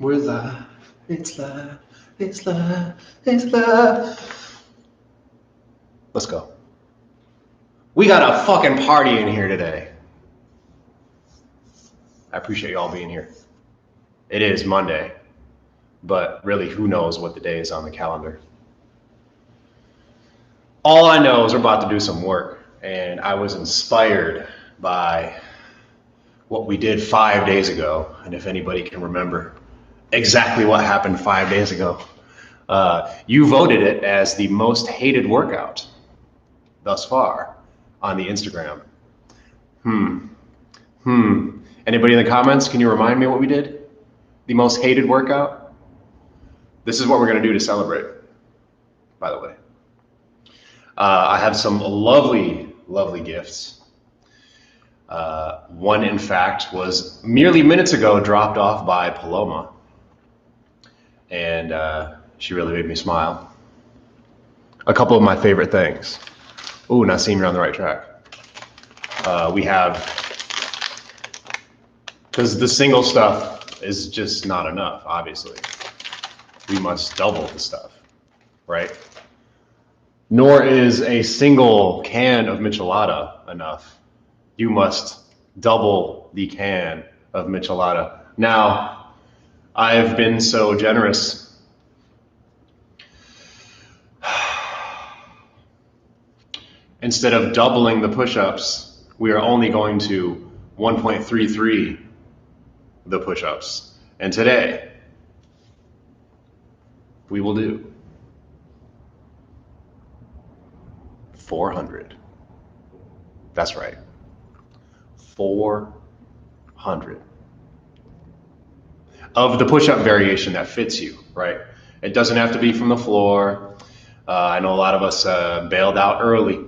We're live. It's live. It's live. It's live. Let's go. We got a fucking party in here today. I appreciate y'all being here. It is Monday, but really, who knows what the day is on the calendar. All I know is we're about to do some work, and I was inspired by what we did 5 days ago. And if anybody can remember exactly what happened 5 days ago, you voted it as the most hated workout thus far on the Instagram. Anybody in the comments, can you remind me what we did? The most hated workout? This is what we're gonna do to celebrate, by the way. I have some lovely, lovely gifts. One, in fact, was merely minutes ago dropped off by Paloma. And she really made me smile. A couple of my favorite things. Ooh, now seeing you're on the right track. We have, because the single stuff is just not enough, obviously. We must double the stuff, right? Nor is a single can of michelada enough. You must double the can of michelada. Now, I've been so generous. Instead of doubling the push-ups, we are only going to 1.33 the push-ups. And today, we will do 400. That's right. 400 of the push-up variation that fits you, right? It doesn't have to be from the floor. I know a lot of us bailed out early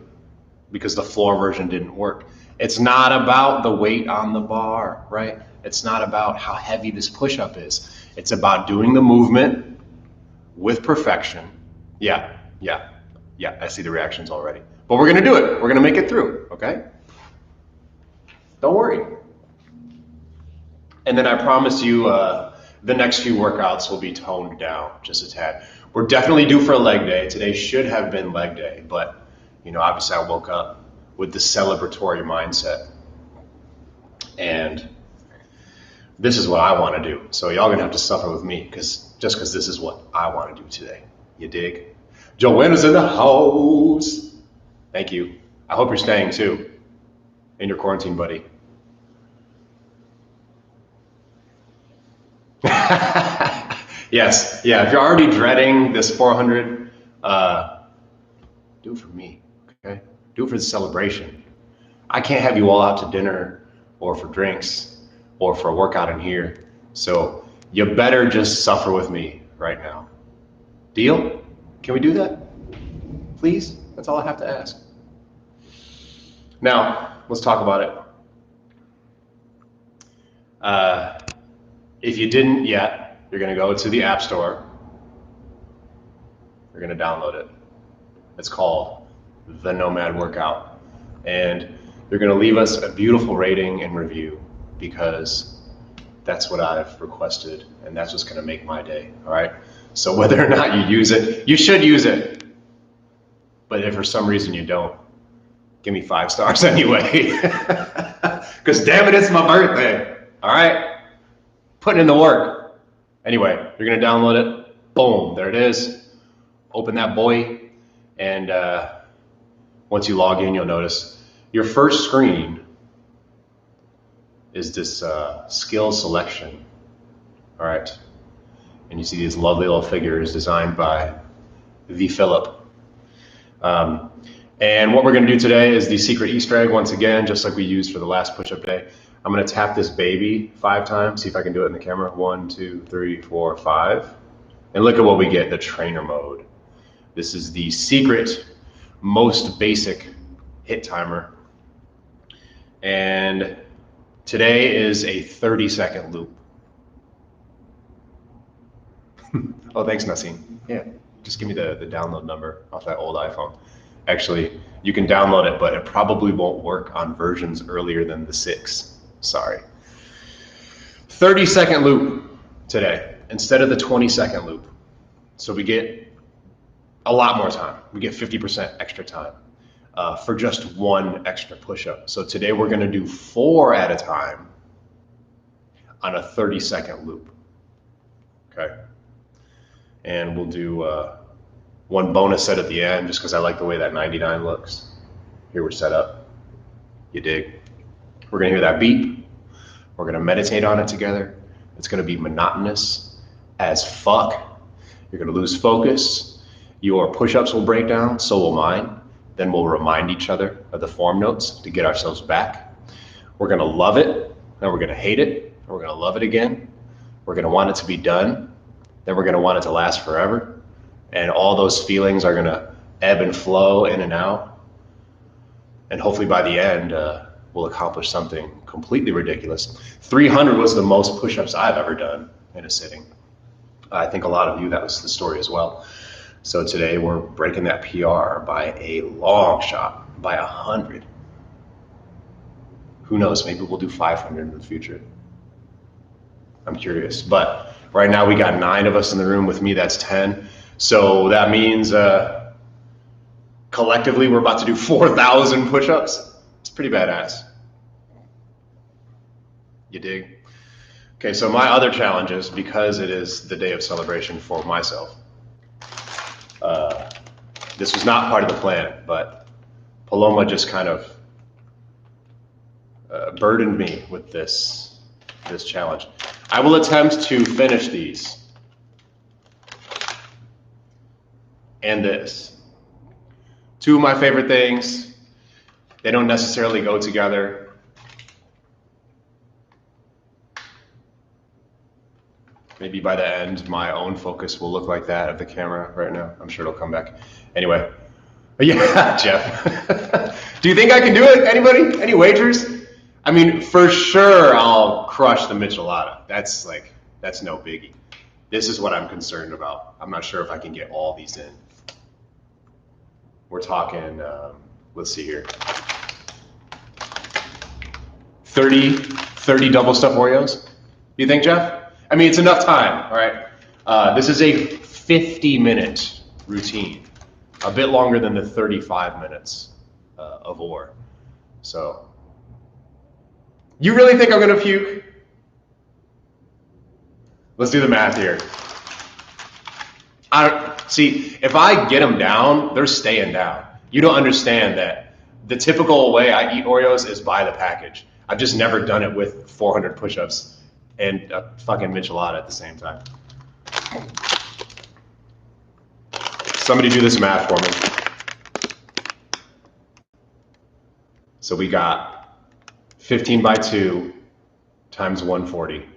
because the floor version didn't work. It's not about the weight on the bar, right? It's not about how heavy this push-up is. It's about doing the movement with perfection. Yeah, I see the reactions already. But we're gonna do it. We're gonna make it through, okay? Don't worry. And then I promise you the next few workouts will be toned down just a tad. We're definitely due for a leg day. Today should have been leg day, but obviously I woke up with the celebratory mindset. And this is what I want to do. So y'all gonna have to suffer with me just because this is what I want to do today. You dig? Joanna's in the house. Thank you. I hope you're staying too in your quarantine, buddy. Yes, yeah, if you're already dreading this 400, do it for me, okay? Do it for the celebration. I can't have you all out to dinner or for drinks or for a workout in here. So you better just suffer with me right now. Deal? Can we do that? Please? That's all I have to ask. Now, let's talk about it. If you didn't yet, you're gonna go to the App Store. You're gonna download it. It's called the Nomad Workout. And you're gonna leave us a beautiful rating and review because that's what I've requested and that's what's gonna make my day, all right? So whether or not you use it, you should use it. But if for some reason you don't, give me 5 stars anyway. Because damn it, it's my birthday, all right? Putting in the work. Anyway, you're gonna download it. Boom, there it is. Open that boy. And once you log in, you'll notice your first screen is this skill selection. All right. And you see these lovely little figures designed by the Philip. And what we're gonna do today is the secret Easter egg once again, just like we used for the last push-up day. I'm gonna tap this baby 5 times, see if I can do it in the camera. 1, 2, 3, 4, 5. And look at what we get, the trainer mode. This is the secret, most basic hit timer. And today is a 30-second loop. Oh, thanks, Nassim. Yeah, just give me the download number off that old iPhone. Actually, you can download it, but it probably won't work on versions earlier than the 6. Sorry. 30-second loop today. instead of the 20-second loop. So we get a lot more time. We get 50% extra time for just one extra push-up. So today we're gonna do 4 at a time on a 30-second loop, okay? And we'll do one bonus set at the end just because I like the way that 99 looks. Here we're set up, you dig? We're gonna hear that beep. We're gonna meditate on it together. It's gonna be monotonous as fuck. You're gonna lose focus. Your push-ups will break down, so will mine. Then we'll remind each other of the form notes to get ourselves back. We're gonna love it, then we're gonna hate it, and we're gonna love it again. We're gonna want it to be done, then we're gonna want it to last forever. And all those feelings are gonna ebb and flow in and out. And hopefully by the end, we'll accomplish something completely ridiculous. 300 was the most push-ups I've ever done in a sitting. I think a lot of you, that was the story as well. So today we're breaking that PR by a long shot, by 100. Who knows, maybe we'll do 500 in the future. I'm curious, but right now we got 9 of us in the room. With me, that's 10. So that means collectively we're about to do 4,000 push-ups. It's pretty badass. You dig? Okay, so my other challenges, because it is the day of celebration for myself, this was not part of the plan, but Paloma just kind of burdened me with this challenge. I will attempt to finish these and this. 2 of my favorite things. They don't necessarily go together. Maybe by the end, my own focus will look like that of the camera right now. I'm sure it'll come back. Anyway, yeah, Jeff. Do you think I can do it? Anybody? Any wagers? I mean, for sure, I'll crush the michelada. That's no biggie. This is what I'm concerned about. I'm not sure if I can get all these in. We're talking, let's see here. 30 double stuffed Oreos? You think, Jeff? I mean, it's enough time, all right? This is a 50-minute routine, a bit longer than the 35 minutes of OR. So, you really think I'm gonna puke? Let's do the math here. See, if I get them down, they're staying down. You don't understand that the typical way I eat Oreos is by the package. I've just never done it with 400 push-ups and a fucking michelada at the same time. Somebody do this math for me. So we got 15 by 2 times 140.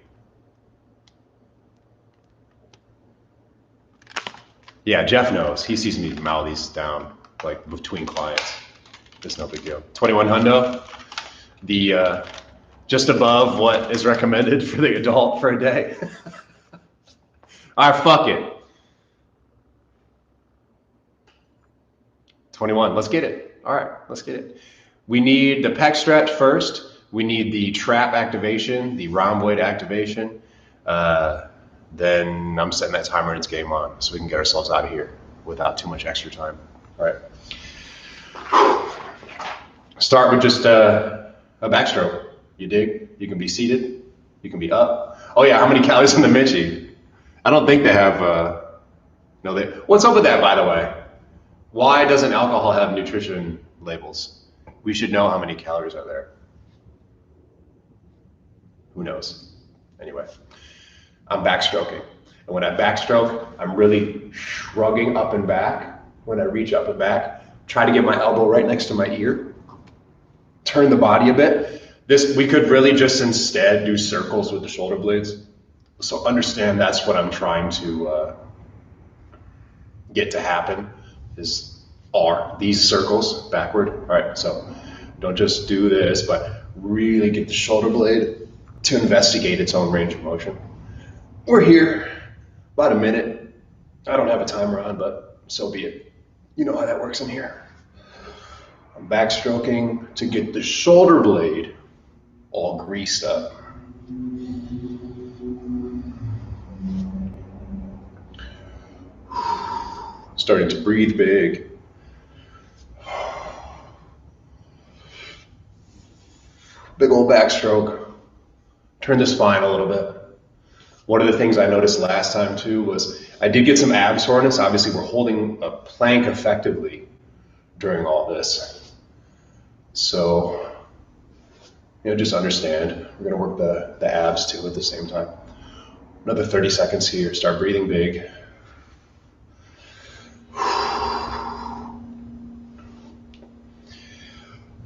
Yeah, Jeff knows. He sees me mouth these down like between clients. It's no big deal. 21 hundo. The just above what is recommended for the adult for a day. All right, fuck it. 21, let's get it. All right, let's get it. We need the pec stretch first. We need the trap activation, the rhomboid activation. Then I'm setting that timer and it's game on so we can get ourselves out of here without too much extra time. All right. Start with just a backstroke. You dig? You can be seated. You can be up. Oh yeah, how many calories in the Michi? I don't think they have, what's up with that, by the way? Why doesn't alcohol have nutrition labels? We should know how many calories are there. Who knows? Anyway, I'm backstroking. And when I backstroke, I'm really shrugging up and back. When I reach up and back, try to get my elbow right next to my ear. Turn the body a bit. We could really just instead do circles with the shoulder blades. So understand that's what I'm trying to get to happen are these circles backward. All right, so don't just do this, but really get the shoulder blade to investigate its own range of motion. We're here about a minute. I don't have a timer on, but so be it. You know how that works in here. I'm backstroking to get the shoulder blade all greased up. Starting to breathe big. Big old backstroke. Turn the spine a little bit. One of the things I noticed last time too was I did get some ab soreness. Obviously we're holding a plank effectively during all this. So, just understand. We're gonna work the abs too at the same time. Another 30 seconds here. Start breathing big.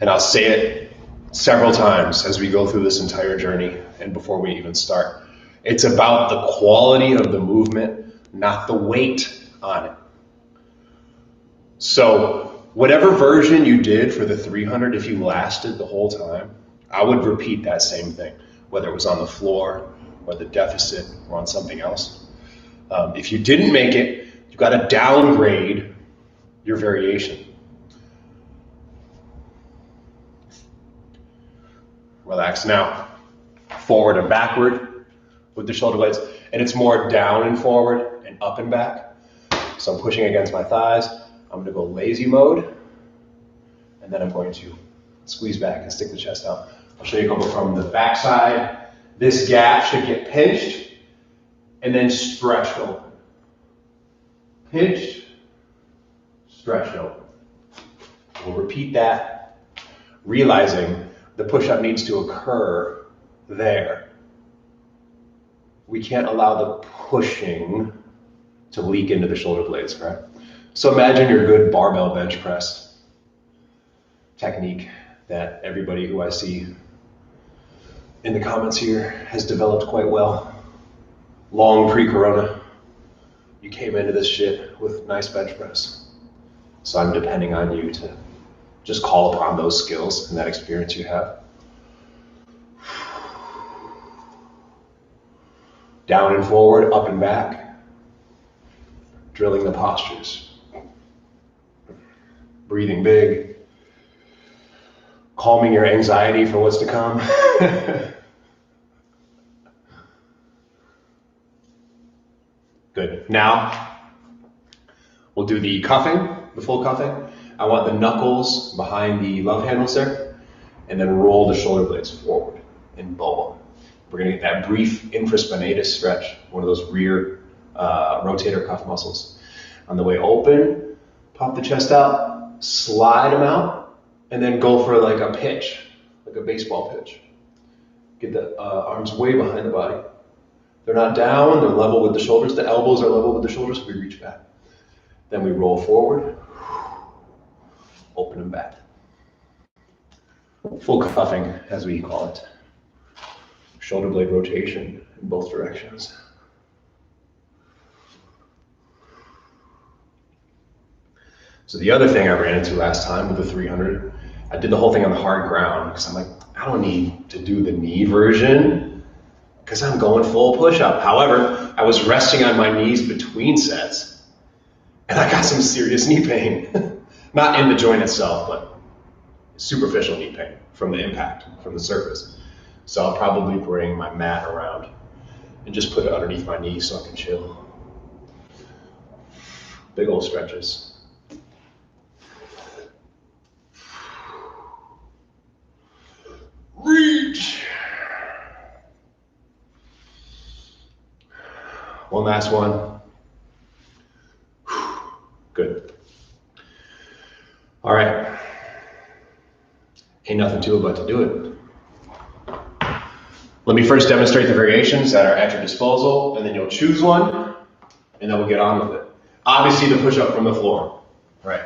And I'll say it several times as we go through this entire journey and before we even start. It's about the quality of the movement, not the weight on it. So whatever version you did for the 300, if you lasted the whole time, I would repeat that same thing, whether it was on the floor or the deficit or on something else. If you didn't make it, you got to downgrade your variation. Relax now. Forward and backward with the shoulder blades. And it's more down and forward and up and back. So I'm pushing against my thighs. I'm going to go lazy mode. And then I'm going to squeeze back and stick the chest out. I'll show you a couple from the back side. This gap should get pinched and then stretched open. Pinched, stretched open. We'll repeat that, realizing the push-up needs to occur there. We can't allow the pushing to leak into the shoulder blades, correct? So imagine your good barbell bench press technique that everybody who I see in the comments here has developed quite well. Long pre-corona, you came into this shit with nice bench press. So I'm depending on you to just call upon those skills and that experience you have. Down and forward, up and back. Drilling the postures. Breathing big. Calming your anxiety for what's to come. Good. Now, we'll do the cuffing, the full cuffing. I want the knuckles behind the love handles there, and then roll the shoulder blades forward and bow them. We're gonna get that brief infraspinatus stretch, one of those rear rotator cuff muscles. On the way open, pop the chest out, slide them out, and then go for like a pitch, like a baseball pitch. Get the arms way behind the body. They're not down, they're level with the shoulders. The elbows are level with the shoulders, so we reach back. Then we roll forward, open and back. Full cuffing, as we call it. Shoulder blade rotation in both directions. So the other thing I ran into last time with the 300, I did the whole thing on the hard ground because I'm like, I don't need to do the knee version because I'm going full push-up. However, I was resting on my knees between sets and I got some serious knee pain. Not in the joint itself, but superficial knee pain from the impact, from the surface. So I'll probably bring my mat around and just put it underneath my knee so I can chill. Big old stretches. Reach. One last one. Good. All right. Ain't nothing to it but to do it. Let me first demonstrate the variations that are at your disposal, and then you'll choose one, and then we'll get on with it. Obviously, the push-up from the floor, right?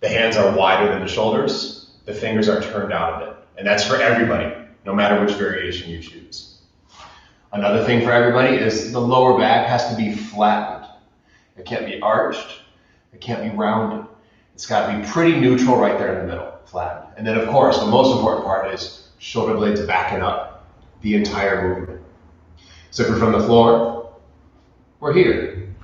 The hands are wider than the shoulders. The fingers are turned out a bit, and that's for everybody, no matter which variation you choose. Another thing for everybody is the lower back has to be flattened. It can't be arched. It can't be rounded. It's got to be pretty neutral right there in the middle, flattened. And then, of course, the most important part is shoulder blades backing up the entire movement. So if we're from the floor, we're here.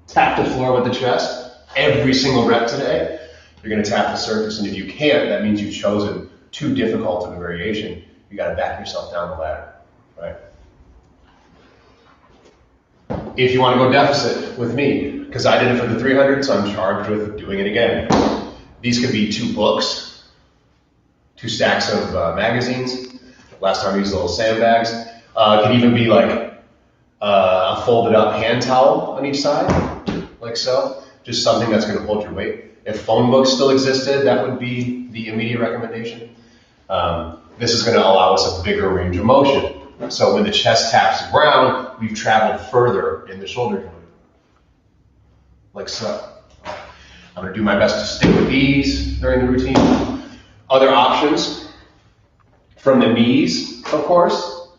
Tap the floor with the chest. Every single rep today, you're going to tap the surface. And if you can't, that means you've chosen too difficult of a variation. You got to back yourself down the ladder, right? If you want to go deficit with me, because I did it for the 300, so I'm charged with doing it again. These could be 2 books, 2 stacks of magazines. Last time I used little sandbags. It could even be like a folded up hand towel on each side, like so. Just something that's going to hold your weight. If phone books still existed, that would be the immediate recommendation. This is going to allow us a bigger range of motion. So when the chest taps the ground, we've traveled further in the shoulder joint, like so. I'm going to do my best to stick with these during the routine. Other options, from the knees, of course.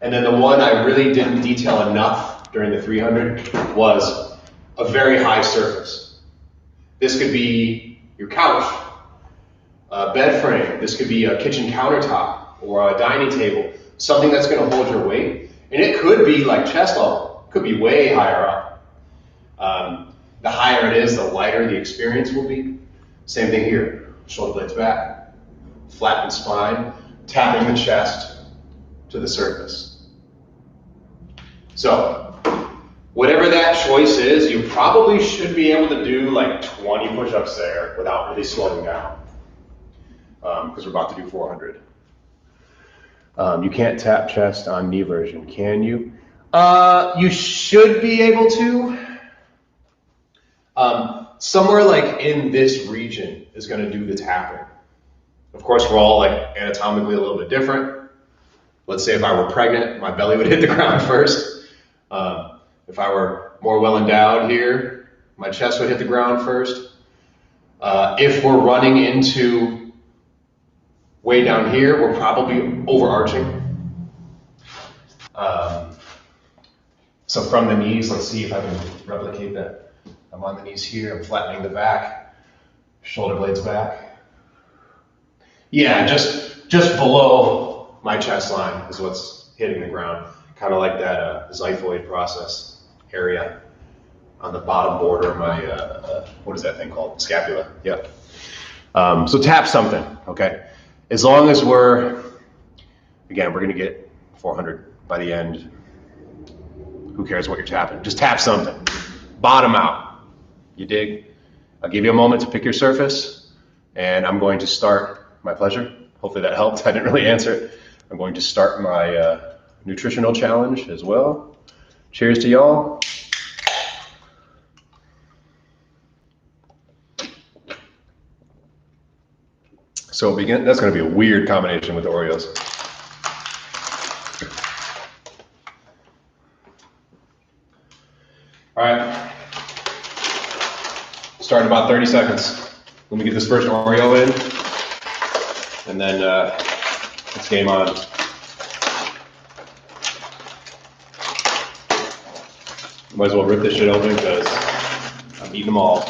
And then the one I really didn't detail enough during the 300 was a very high surface. This could be your couch, a bed frame. This could be a kitchen countertop or a dining table. Something that's going to hold your weight. And it could be like chest level. It could be way higher up. The higher it is, the lighter the experience will be. Same thing here. Shoulder blades back, flatten spine, tapping the chest to the surface. So, whatever that choice is, you probably should be able to do like 20 push-ups there without really slowing down. Because we're about to do 400. You can't tap chest on knee version, can you? You should be able to. Somewhere like in this region is going to do the tapping. Of course, we're all like anatomically a little bit different. Let's say if I were pregnant, my belly would hit the ground first. If I were more well endowed here, my chest would hit the ground first. If we're running into way down here, we're probably overarching. So from the knees, let's see if I can replicate that. I'm on the knees here, I'm flattening the back, shoulder blades back. Yeah, just below my chest line is what's hitting the ground. Kind of like that xiphoid process area on the bottom border of my, what is that thing called? Scapula, yep. So tap something, okay? As long as we're gonna get 400 by the end. Who cares what you're tapping? Just tap something, bottom out. You dig? I'll give you a moment to pick your surface, and I'm going to start, my pleasure. Hopefully that helped. I didn't really answer it. I'm going to start my nutritional challenge as well. Cheers to y'all. So that's going to be a weird combination with the Oreos. All right. Start in about 30 seconds. Let me get this first Oreo in, and then it's game on. Might as well rip this shit open because I'm eating them all.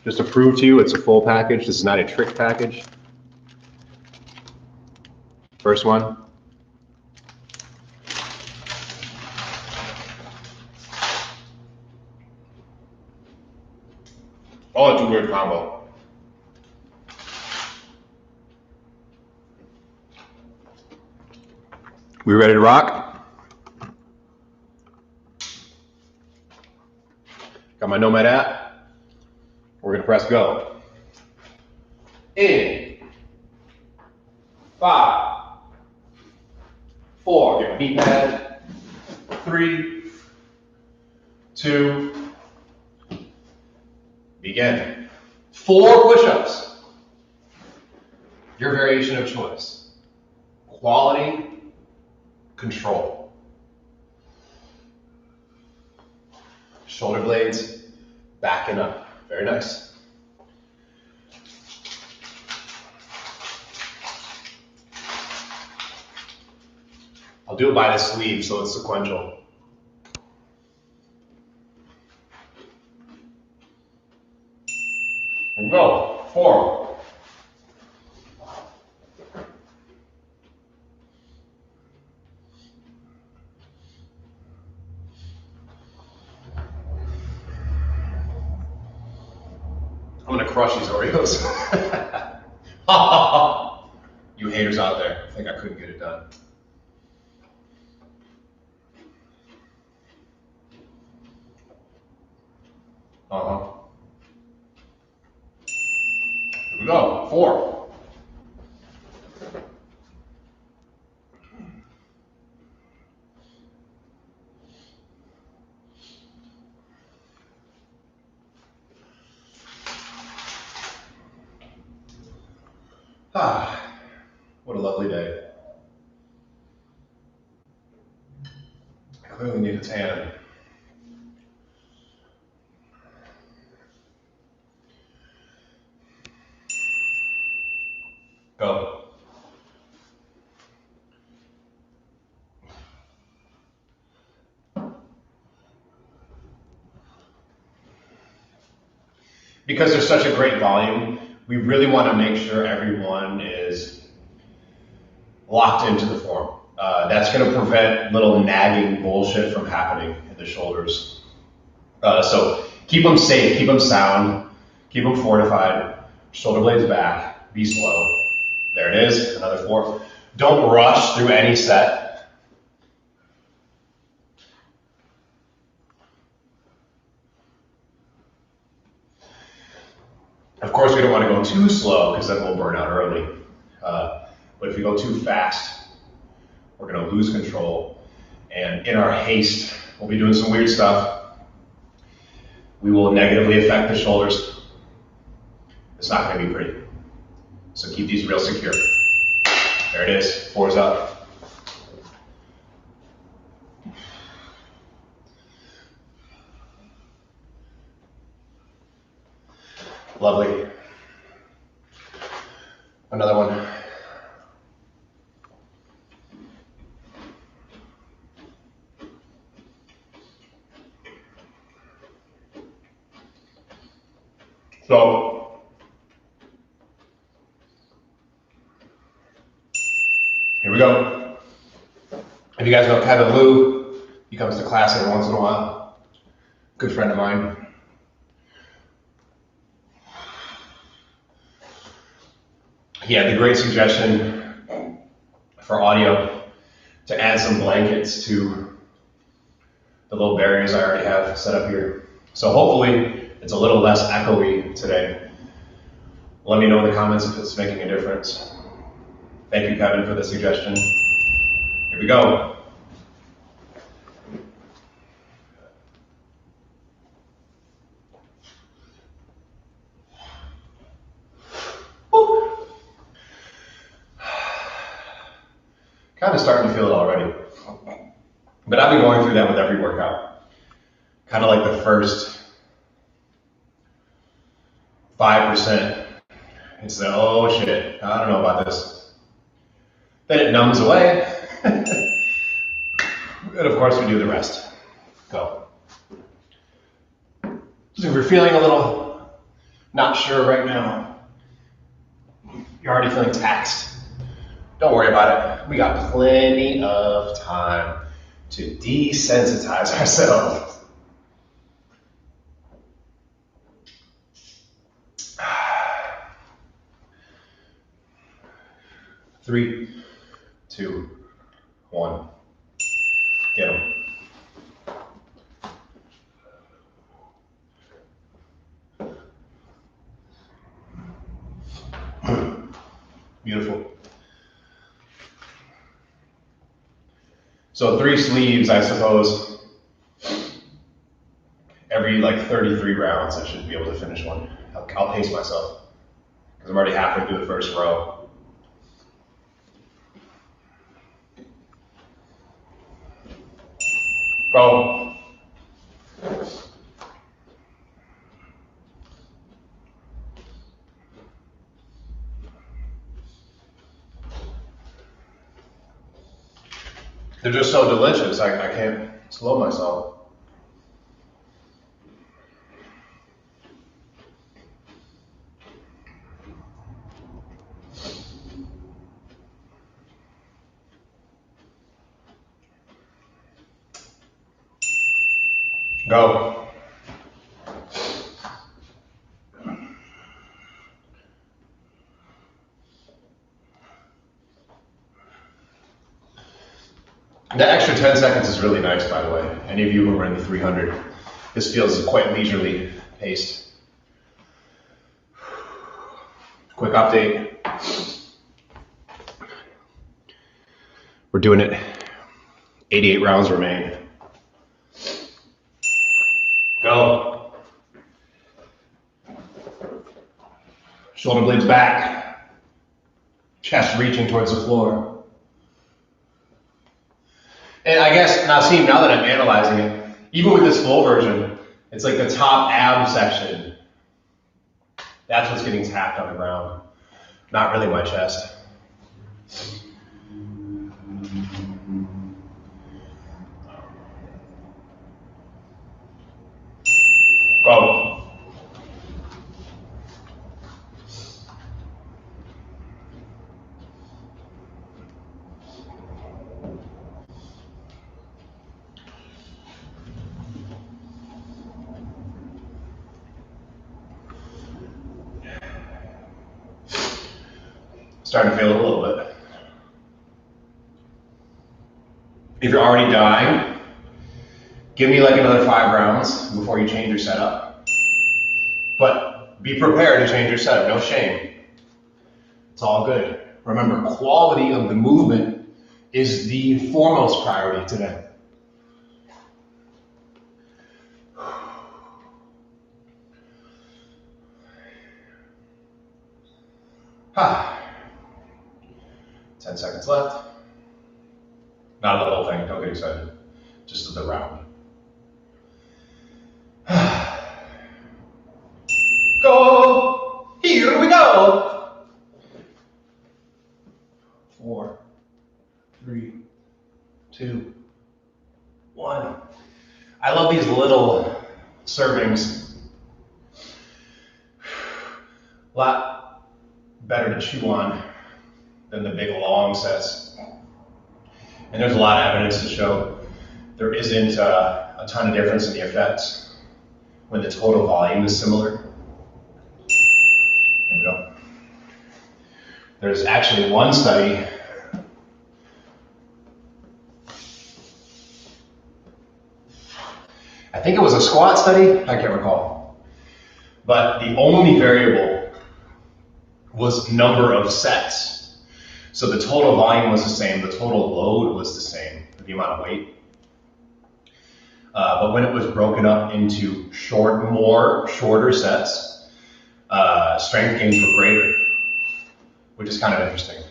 Just to prove to you, it's a full package. This is not a trick package. First one. Oh, it's a weird combo. We ready to rock? Got my Nomad app. We're gonna press go. In 5, 4, get my heat pad. 3, 2, begin. 4 push-ups. Your variation of choice. Quality, control. Shoulder blades, backing up. Very nice. I'll do it by the sleeve so it's sequential. And go. 4. I'm gonna crush these Oreos. You haters out there think I couldn't get it done. Here we go. 4. Ah, what a lovely day. I clearly need a tan. Go. Because there's such a great volume, we really want to make sure everyone is locked into the form. That's going to prevent little nagging bullshit from happening in the shoulders. So keep them safe, keep them sound, keep them fortified, shoulder blades back, be slow. There it is, another 4. Don't rush through any set. Of course, we don't want to go too slow because then we'll burn out early. But if we go too fast, we're going to lose control. And in our haste, we'll be doing some weird stuff. We will negatively affect the shoulders. It's not going to be pretty. So keep these real secure. There it is, 4's up. Lovely. Another one. So, here we go. If you guys know Kevin Liu, he comes to class every once in a while. Good friend of mine. He had the great suggestion for audio to add some blankets to the little barriers I already have set up here. So hopefully it's a little less echoey today. Let me know in the comments if it's making a difference. Thank you, Kevin, for the suggestion. Here we go. Kind of starting to feel it already. But I've been going through that with every workout. Kind of like the first 5%. It's the, oh shit, I don't know about this. Then it numbs away. And of course we do the rest. Go. So if you're feeling a little not sure right now, you're already feeling taxed. Don't worry about it. We got plenty of time to desensitize ourselves. Three, 2, 1. Get them. Beautiful. So 3 sleeves, I suppose. Every like 33 rounds, I should be able to finish one. I'll pace myself because I'm already halfway through the first row. Go. They're just so delicious, I can't slow myself. Go. The extra 10 seconds is really nice, by the way. Any of you who are in the 300, this feels quite leisurely paced. Quick update. We're doing it. 88 rounds remain. Go. Shoulder blades back. Chest reaching towards the floor. And I guess now that I'm analyzing it, even with this full version, it's like the top ab section. That's what's getting tapped on the ground. Not really my chest. Go. Starting to feel it a little bit. If you're already dying, give me like another 5 rounds before you change your setup. But be prepared to change your setup, no shame. It's all good. Remember, quality of the movement is the foremost priority today. Ah. 10 seconds left. Not the whole thing, don't get excited. Just the round. Go! Here we go! 4, 3, 2, 1. I love these little servings. A lot better to chew on than the big long sets. And there's a lot of evidence to show there isn't a ton of difference in the effects when the total volume is similar. Here we go. There's actually one study I think it was a squat study, I can't recall. But the only variable was number of sets. So the total volume was the same, the total load was the same, the amount of weight. But when it was broken up into shorter sets, strength gains were greater, which is kind of interesting.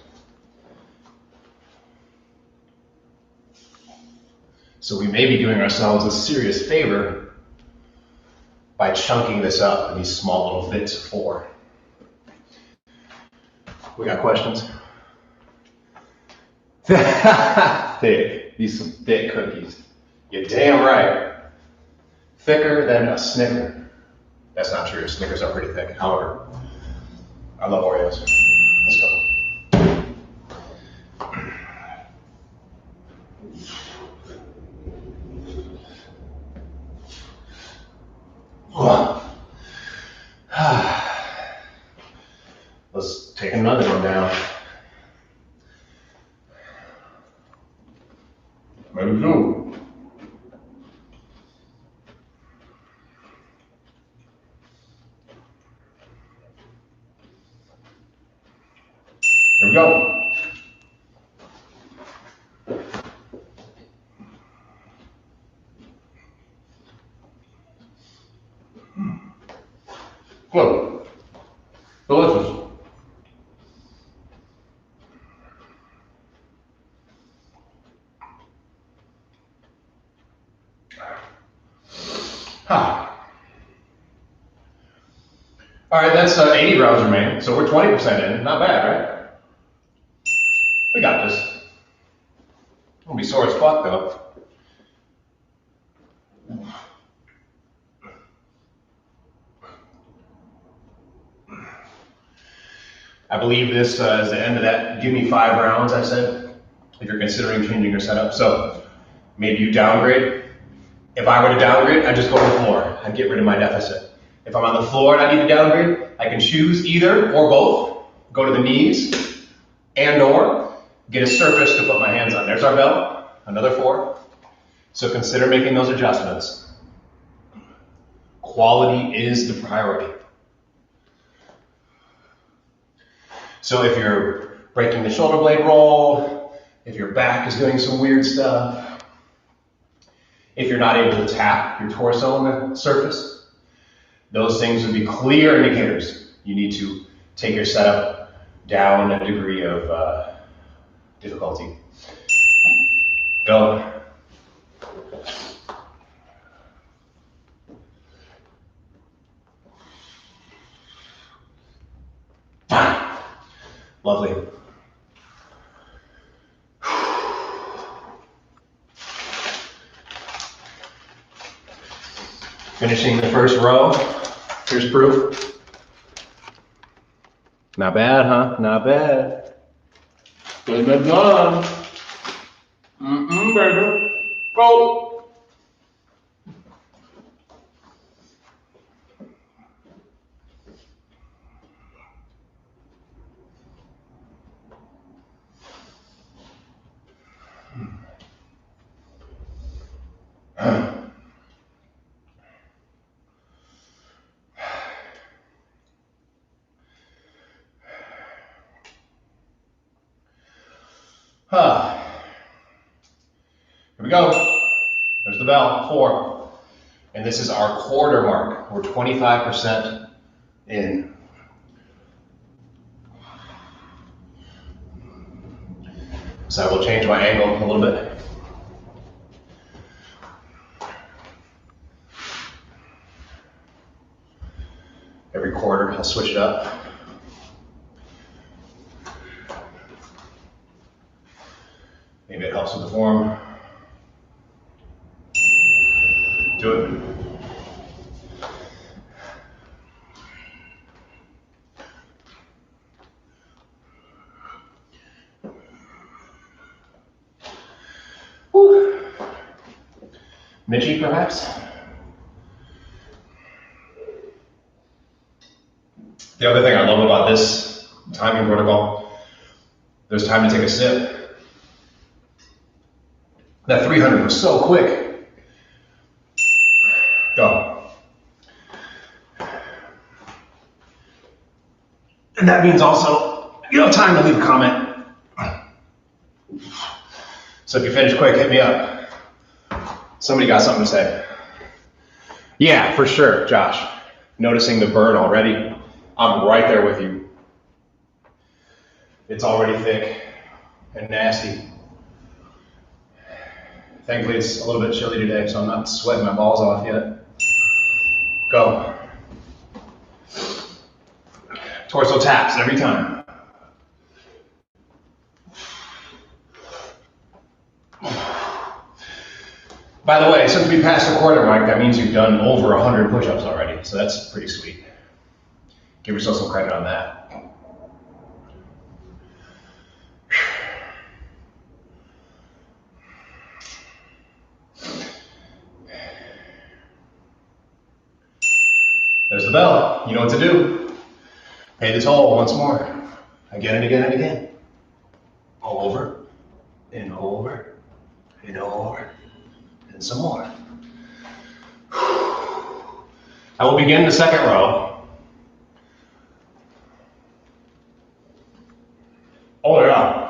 So we may be doing ourselves a serious favor by chunking this up in these small little bits of 4. We got questions? Thick. These some thick cookies. You're damn right. Thicker than a Snicker. That's not true. Snickers are pretty thick. However, I love Oreos. Let's go. Let's take another one down. Ready to go. Here we go. Good. Delicious. All right, that's 80 rounds remaining, so we're 20% in. Not bad, right? We got this. I'm gonna be sore as fuck though. I believe this is the end of that. Give me 5 rounds, I said, if you're considering changing your setup. So maybe you downgrade. If I were to downgrade, I'd just go to the floor. I'd get rid of my deficit. If I'm on the floor and I need to downgrade, I can choose either or both. Go to the knees and or get a surface to put my hands on. There's our belt, another 4. So consider making those adjustments. Quality is the priority. So if you're breaking the shoulder blade roll, if your back is doing some weird stuff, if you're not able to tap your torso on the surface, those things would be clear indicators. You need to take your setup down a degree of difficulty. Go. Lovely. Finishing the first row. Here's proof. Not bad, huh? Not bad. Good, good, good. Baby. Go. Here we go. There's the bell, 4. And this is our quarter mark. We're 25% in. So I will change my angle a little bit. Every quarter, I'll switch it up. Maybe it helps with the form. Do it. Woo. Mitchy, perhaps? The other thing I love about this timing protocol, there's time to take a sip. That 300 was so quick. Go. And that means also, you have time to leave a comment. So if you finish quick, hit me up. Somebody got something to say. Yeah, for sure, Josh. Noticing the burn already? I'm right there with you. It's already thick and nasty. Thankfully, it's a little bit chilly today, so I'm not sweating my balls off yet. Go. Torso taps every time. By the way, since we passed the quarter mark, that means you've done over 100 push-ups already, so that's pretty sweet. Give yourself some credit on that. There's the bell. You know what to do. Pay the toll once more. Again and again and again. All over and over and over and some more. I will begin the second row. Hold it up.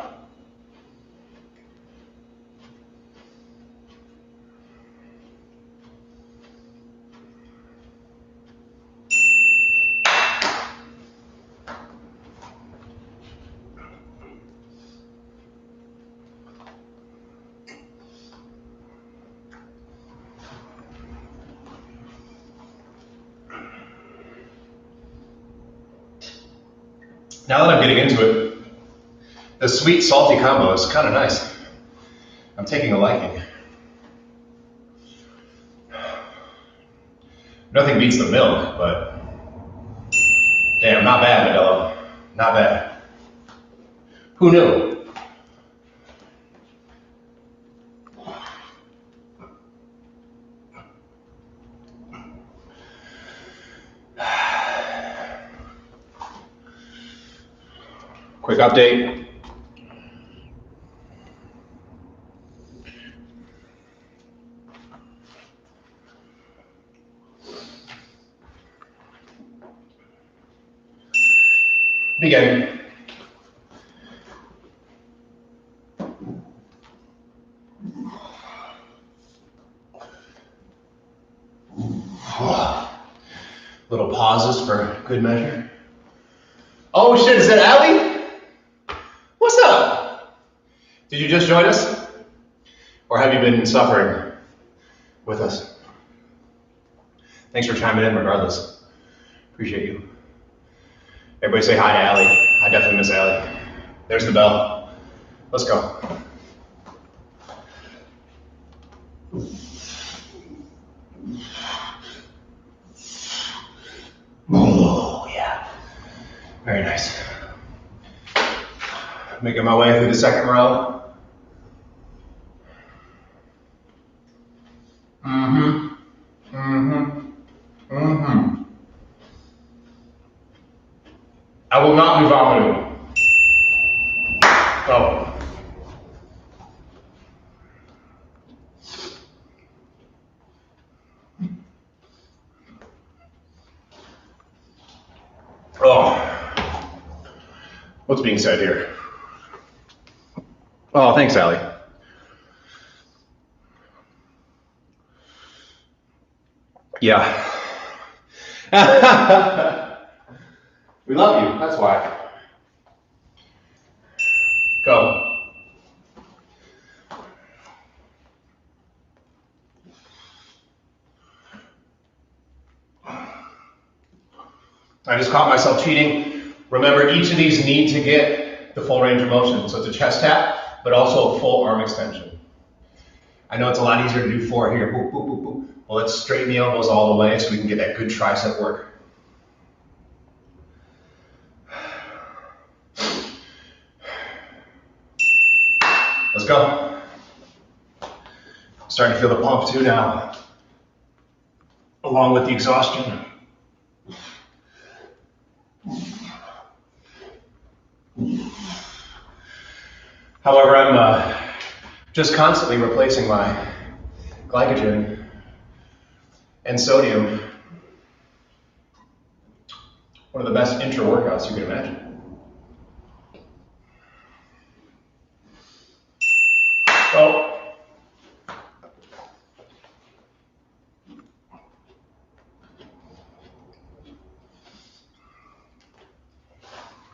Now that I'm getting into it, the sweet salty combo is kind of nice. I'm taking a liking. Nothing beats the milk, but damn, not bad, Modelo. Not bad. Who knew? Quick update. Begin. Little pauses for good measure. Oh shit, is that Allie? What's up? Did you just join us? Or have you been suffering with us? Thanks for chiming in regardless. Appreciate you. Everybody say hi to Allie. I definitely miss Allie. There's the bell. Let's go. Oh, yeah. Very nice. Making my way through the second row. I will not be vomiting. Oh. Oh. What's being said here? Oh, thanks, Allie. Yeah. We love you, that's why. Go. I just caught myself cheating. Remember, each of these need to get the full range of motion. So it's a chest tap, but also a full arm extension. I know it's a lot easier to do 4 here. Boop, boop, boop, boop. Well, let's straighten the elbows all the way so we can get that good tricep work. Let's go. I'm starting to feel the pump too now, along with the exhaustion. However, I'm just constantly replacing my glycogen and sodium. One of the best intra-workouts you can imagine. Oh.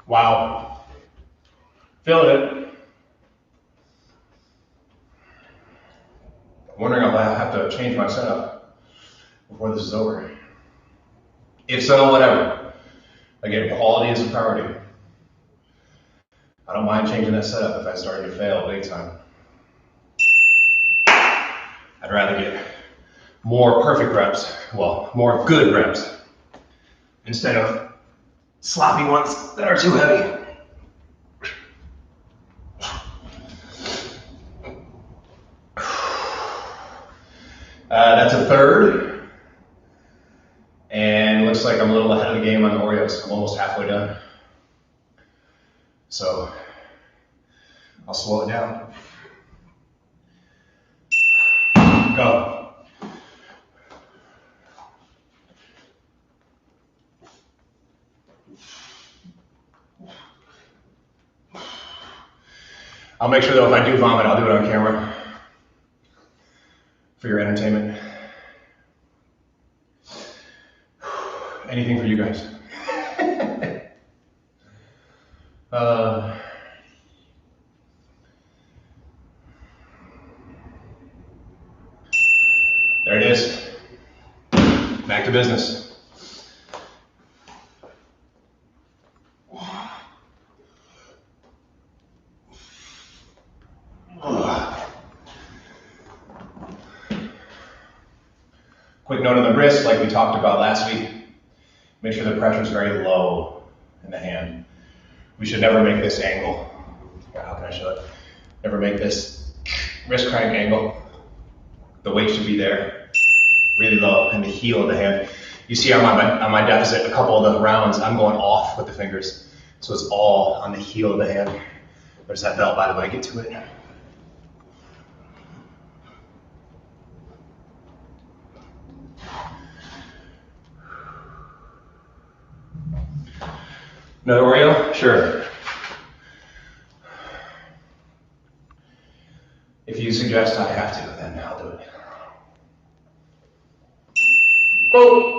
Wow. Feeling it. I'm wondering if I have to change my setup before this is over. If so, whatever. Again, quality is a priority. I don't mind changing that setup if I start to fail big time. I'd rather get more perfect reps, well, more good reps, instead of sloppy ones that are too heavy. That's a third. And looks like I'm a little ahead of the game on the Oreos. I'm almost halfway done. So I'll slow it down. Go. I'll make sure though if I do vomit, I'll do it on camera for your entertainment. Anything for you guys. There it is. Back to business. Quick note on the wrist, like we talked about last week. Make sure the pressure is very low in the hand. We should never make this angle. How can I show it? Never make this wrist crank angle. The weight should be there, really low, in the heel of the hand. You see on my deficit, a couple of the rounds, I'm going off with the fingers. So it's all on the heel of the hand. There's that belt, by the way, get to it. Another Oreo. Sure. If you suggest I have to, then I'll do it. Go!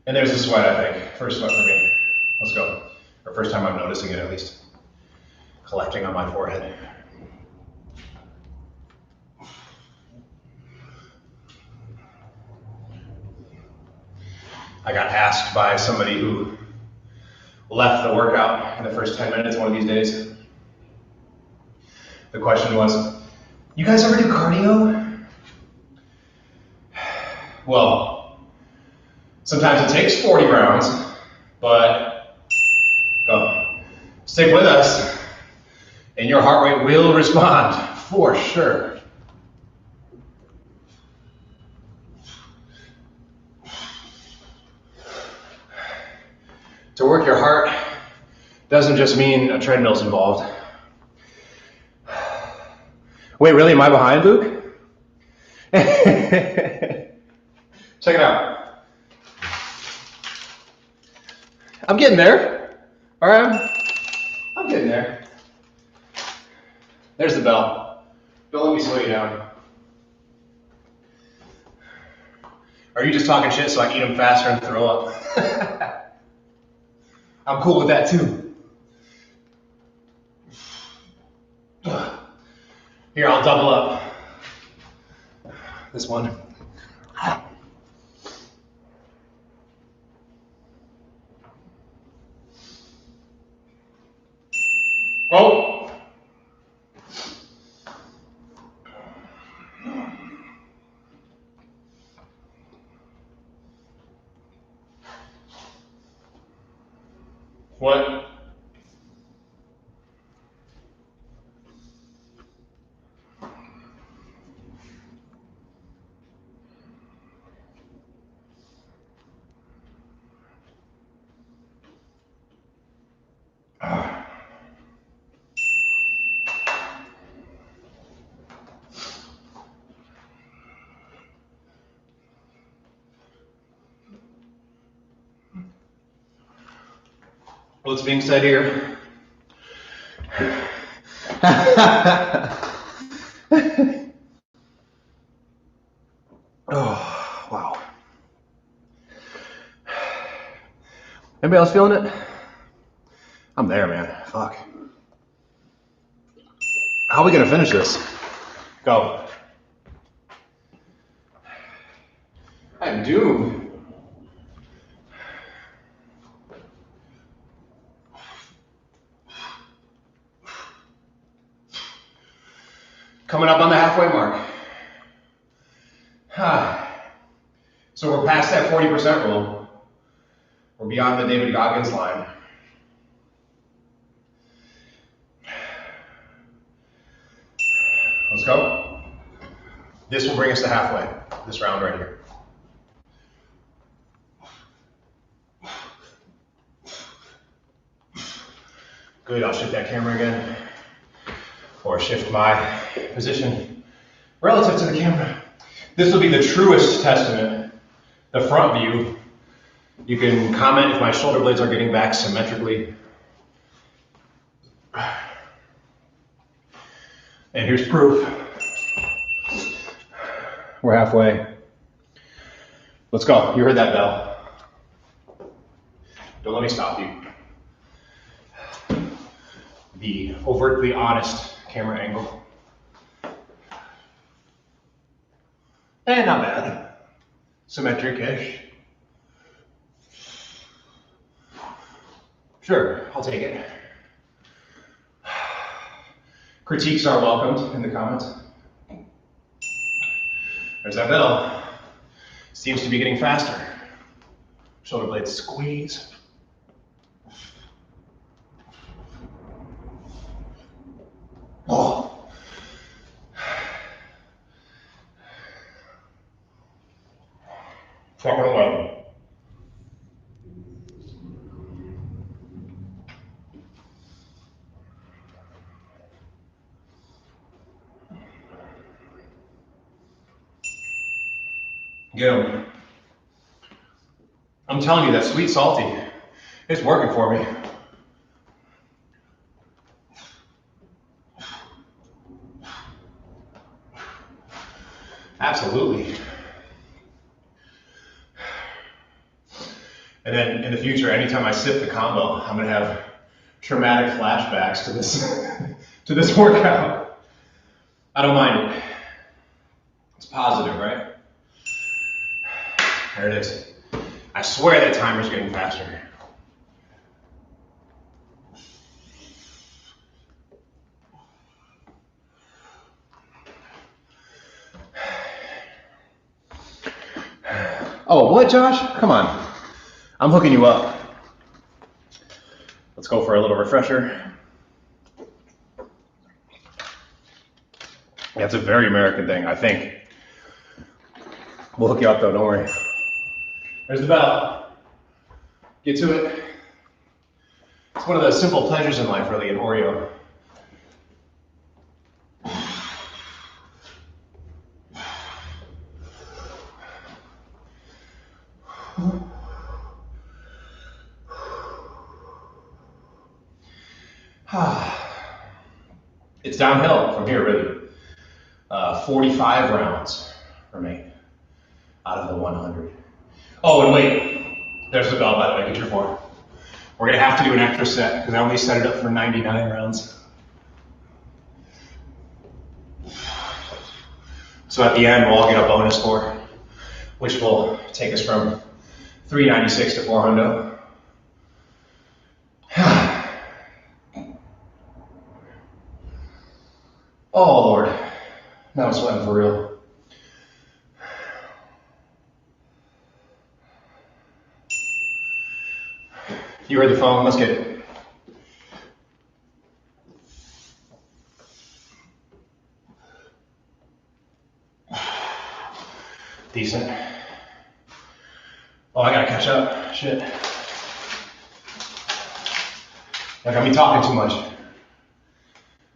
And there's the sweat, I think. First sweat for me. Let's go. Or first time I'm noticing it, at least. Collecting on my forehead. I got asked by somebody who left the workout in the first 10 minutes one of these days. The question was, you guys ever do cardio? Well, sometimes it takes 40 rounds, but stick with us and your heart rate will respond for sure. To work your heart doesn't just mean a treadmill's involved. Wait, really? Am I behind, Luke? Check it out. I'm getting there. All right, I'm getting there. There's the bell. Don't let me slow you down. Are you just talking shit so I can eat them faster and throw up? I'm cool with that too. Here, I'll double up. This one. Oh. What? What's being said here? Oh, wow. Anybody else feeling it? I'm there, man. Fuck. How are we gonna finish this? Go. I'm doomed. Coming up on the halfway mark. So we're past that 40% rule. We're beyond the David Goggins line. Let's go. This will bring us to halfway, this round right here. Good, I'll shift that camera again. Or shift my position relative to the camera. This will be the truest testament, the front view. You can comment if my shoulder blades are getting back symmetrically. And here's proof. We're halfway. Let's go. You heard that bell. Don't let me stop you. The overtly honest camera angle. And not bad. Symmetric-ish. Sure, I'll take it. Critiques are welcomed in the comments. There's that bell. Seems to be getting faster. Shoulder blades squeeze. Oh. Second 11. Get him. I'm telling you, that sweet salty, it's working for me. Absolutely. And then in the future, anytime I sip the combo, I'm gonna have traumatic flashbacks to this to this workout. I don't mind it. It's positive, right? There it is. I swear that timer's getting faster. Oh, what, Josh? Come on. I'm hooking you up. Let's go for a little refresher. Yeah, it's a very American thing, I think. We'll hook you up though, don't worry. There's the bell. Get to it. It's one of the simple pleasures in life, really, an Oreo. It's downhill from here, really. 45 rounds for me out of the 100. Oh, and wait, there's the bell, by the way, get your form. We're gonna have to do an extra set because I only set it up for 99 rounds. So at the end, we'll all get a bonus score, which will take us from 396 to 400. Oh, Lord. Now I'm sweating for real. You heard the phone, let's get it. Decent. Oh, I gotta catch up, shit. Like, I be talking too much.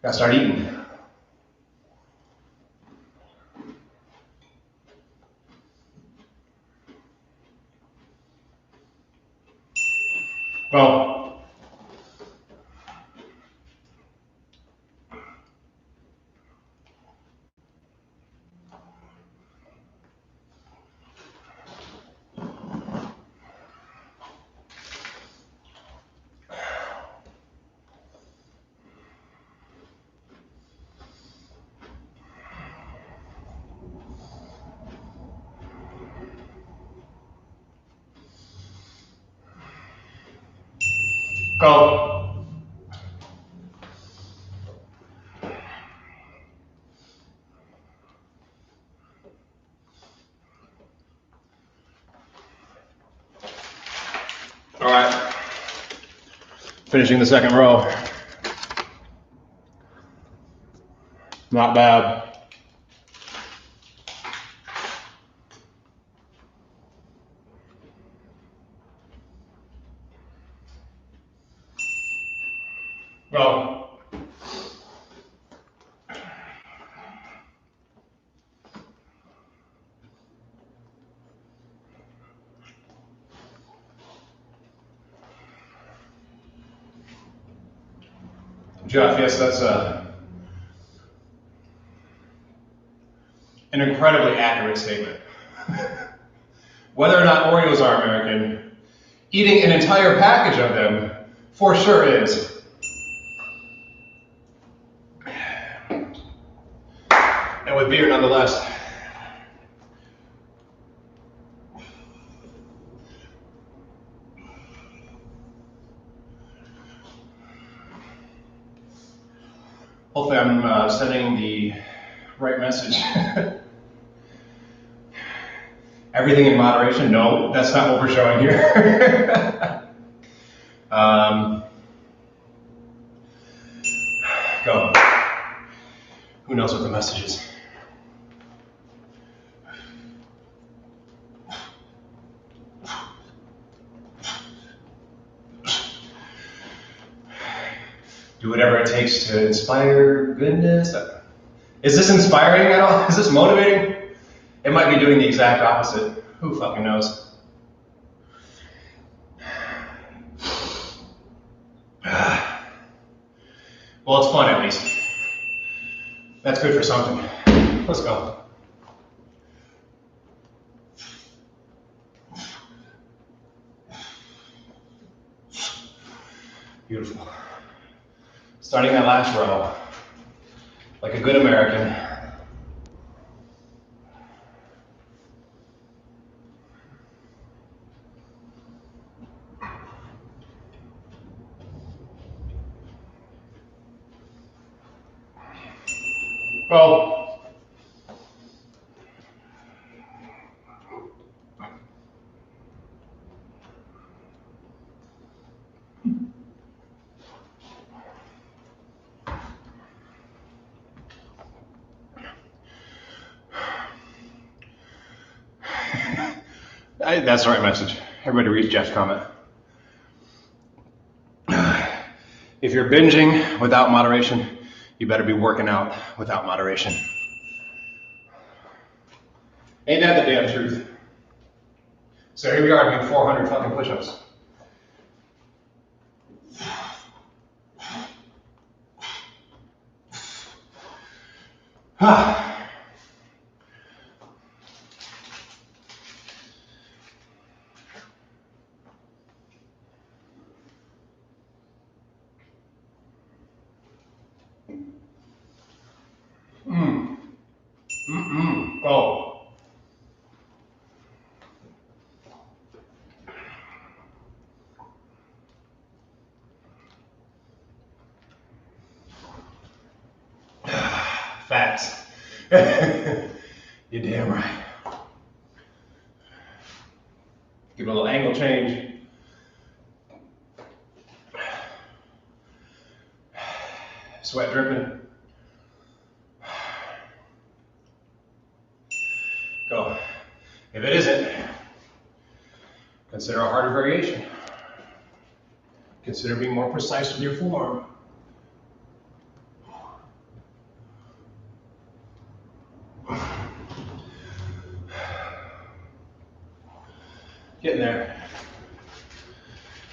Gotta start eating. Well, go. All right. Finishing the second row. Not bad. Well, Jeff, yes, that's an incredibly accurate statement. Whether or not Oreos are American, eating an entire package of them for sure is. And with beer nonetheless. Hopefully I'm sending the right message. Everything in moderation? No, that's not what we're showing here. Go. Who knows what the message is? Do whatever it takes to inspire goodness. Is this inspiring at all? Is this motivating? It might be doing the exact opposite. Who fucking knows? Well, it's fun at least. That's good for something. Let's go. Beautiful. Starting that last row, like a good American. Well, that's the right message. Everybody read Jeff's comment. If you're binging without moderation, you better be working out without moderation. Ain't that the damn truth? So here we are doing 400 fucking push-ups. Oh. Facts. You're damn right. Give it a little angle change. Sweat dripping. Go. If it isn't, consider a harder variation. Consider being more precise with your form. Getting there.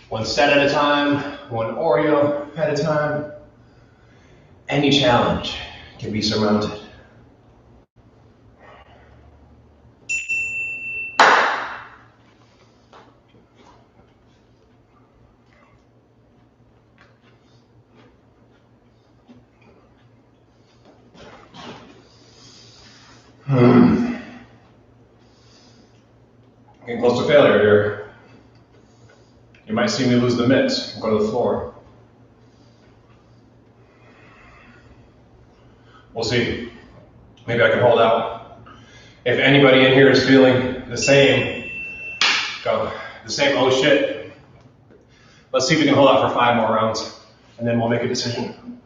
One set at a time, one Oreo at a time. Any challenge can be surmounted. Getting close to failure here. You might see me lose the mitts and go to the floor. We'll see. Maybe I can hold out. If anybody in here is feeling the same, go. The same, oh shit. Let's see if we can hold out for 5 more rounds, and then we'll make a decision.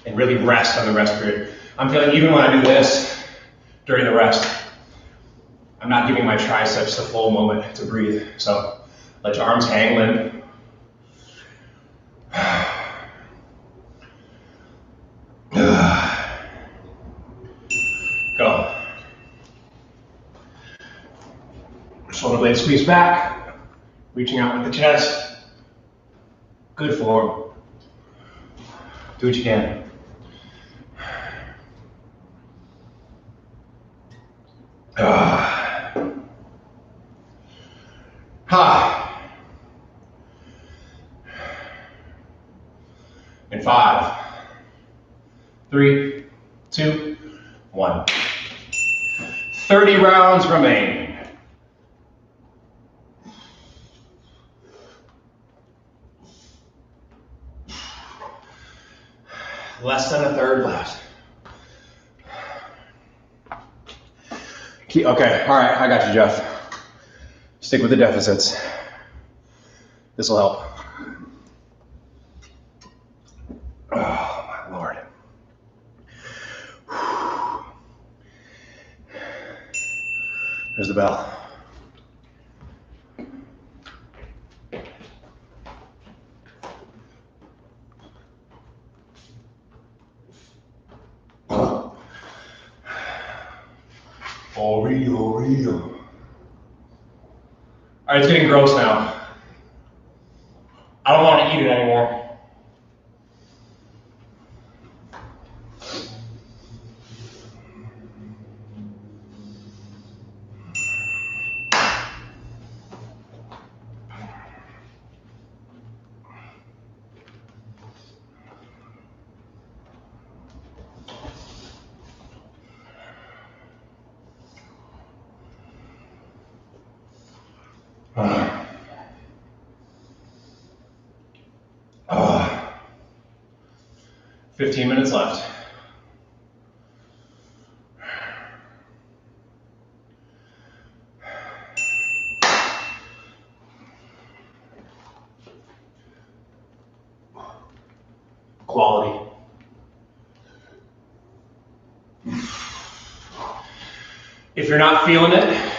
And really rest on the rest period. I'm feeling even when I do this during the rest, I'm not giving my triceps the full moment to breathe. So let your arms hang limp. Go. Shoulder blades squeeze back, reaching out with the chest. Good form. Do what you can. In 5, 3, 2, 1. 30 rounds remain. Less than a third left. Okay, all right, I got you, Jeff. Stick with the deficits. This will help. Oh, my Lord. There's the bell. Oreo. All right, it's getting gross now. I don't want to eat it anymore. Uh, 15 minutes left. Quality. If you're not feeling it,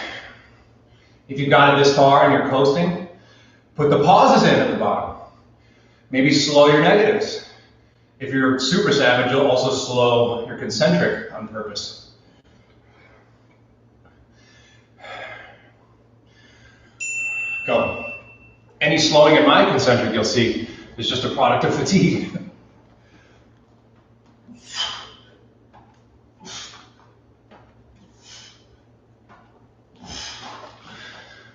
if you've got it this far and you're coasting, put the pauses in at the bottom. Maybe slow your negatives. If you're super savage, you'll also slow your concentric on purpose. Go. Any slowing in my concentric you'll see is just a product of fatigue.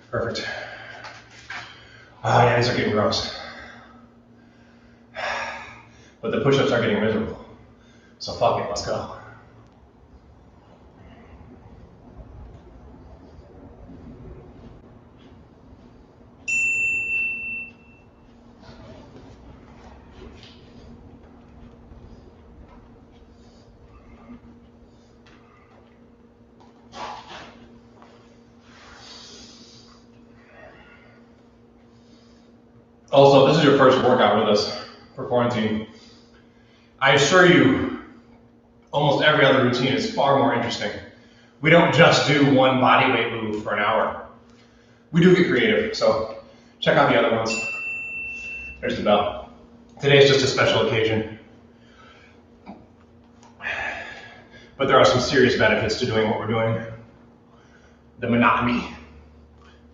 Perfect. Oh yeah, these are getting gross. But the push-ups are getting miserable. So fuck it, let's go. Also, this is your first workout with us for quarantine. I assure you, almost every other routine is far more interesting. We don't just do one body weight move for an hour. We do get creative, so check out the other ones. There's the bell. Today's just a special occasion. But there are some serious benefits to doing what we're doing. The monotony,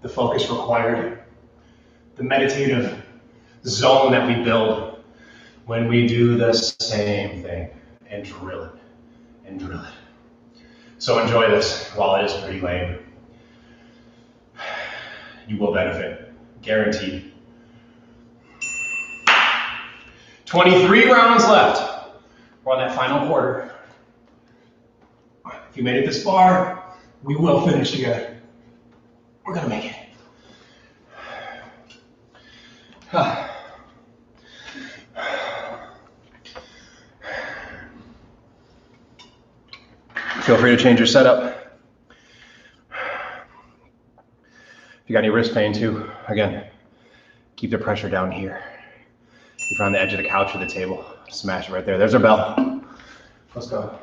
the focus required, the meditative zone that we build when we do the same thing and drill it and drill it. So enjoy this while it is pretty lame. You will benefit, guaranteed. 23 rounds left. We're on that final quarter. If you made it this far, we will finish together. We're gonna make it. Feel free to change your setup. If you got any wrist pain too, again, keep the pressure down here. If you're on the edge of the couch or the table, smash it right there. There's our bell. Let's go.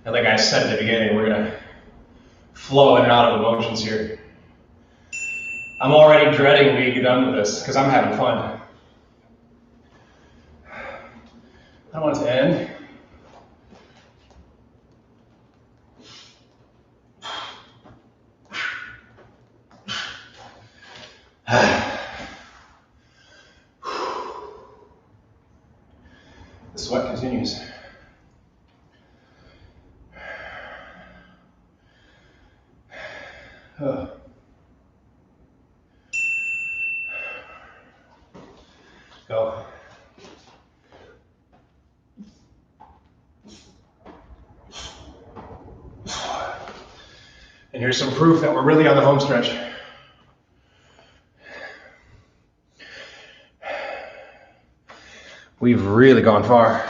And like I said at the beginning, we're gonna flow in and out of the motions here. I'm already dreading being done with this because I'm having fun. I don't want it to end. The sweat continues. Go. And here's some proof that we're really on the home stretch. We've really gone far.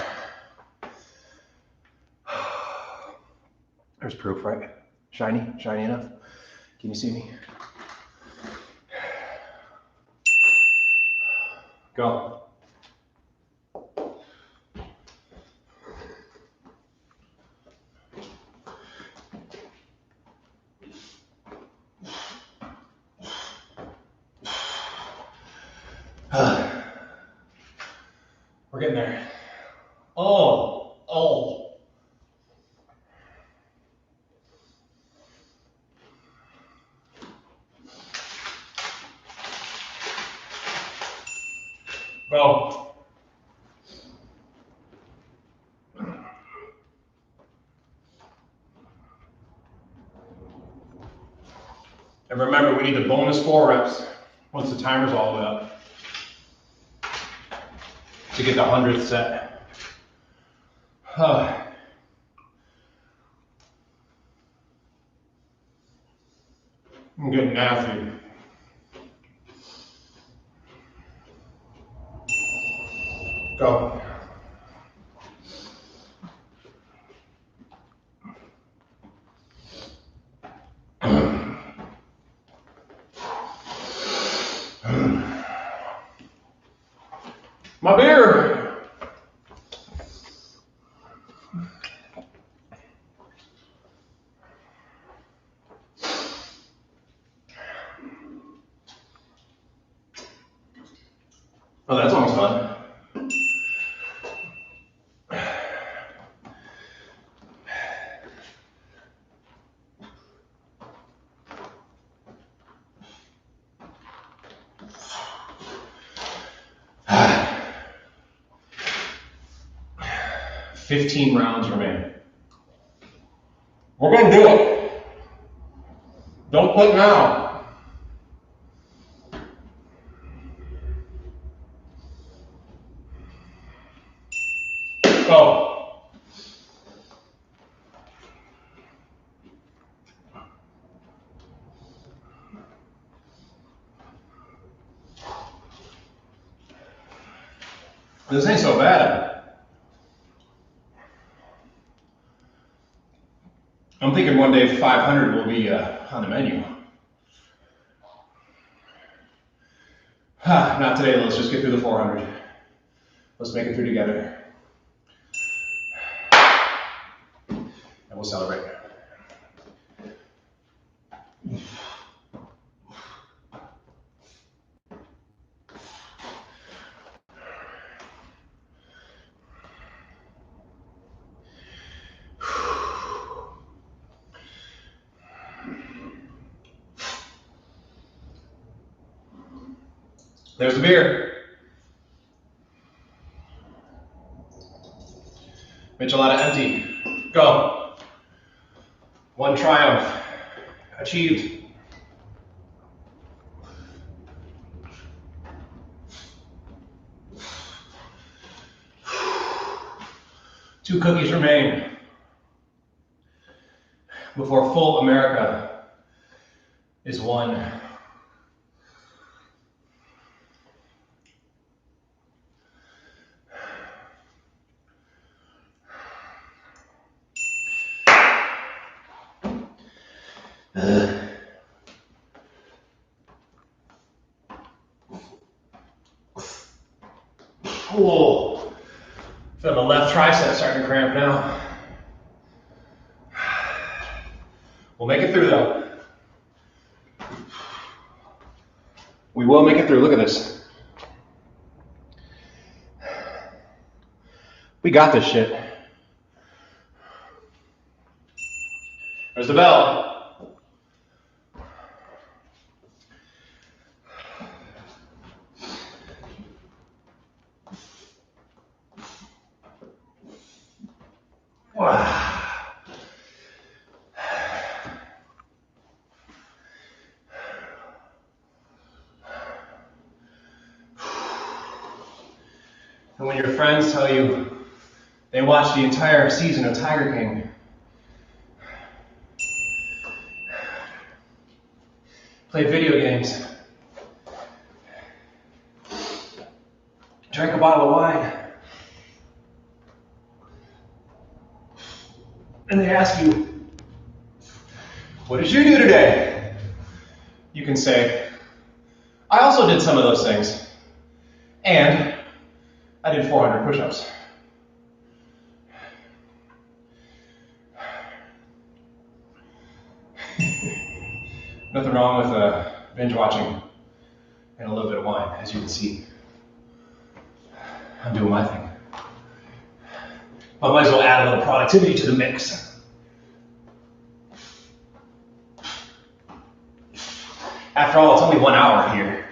There's proof, right? Shiny enough. Can you see me? Go. We're getting there. Oh. Go. And remember, we need the bonus 4 reps once the timer's all the way up to get the 100th set. I'm getting nasty. Go. My beer. Oh, that's almost fun. $15 rounds remain. We're gonna do it. Don't quit now. Go. This ain't so bad. I'm thinking one day 500 will be on the menu. Not today, let's just get through the 400. Let's make it through together. And we'll celebrate. There's the beer. Michelada empty. Go. One triumph achieved. Two cookies remain before full America is won. Oh, feel the left tricep starting to cramp now. We'll make it through though. We will make it through. Look at this. We got this shit. There's the bell. And when your friends tell you they watched the entire season of Tiger King, played video games, drank a bottle of wine, and they ask you, what did you do today? You can say, I also did some of those things, and I did 400 push-ups. Nothing wrong with binge watching and a little bit of wine, as you can see. I'm doing my thing. I might as well add a little productivity to the mix. After all, it's only 1 hour here.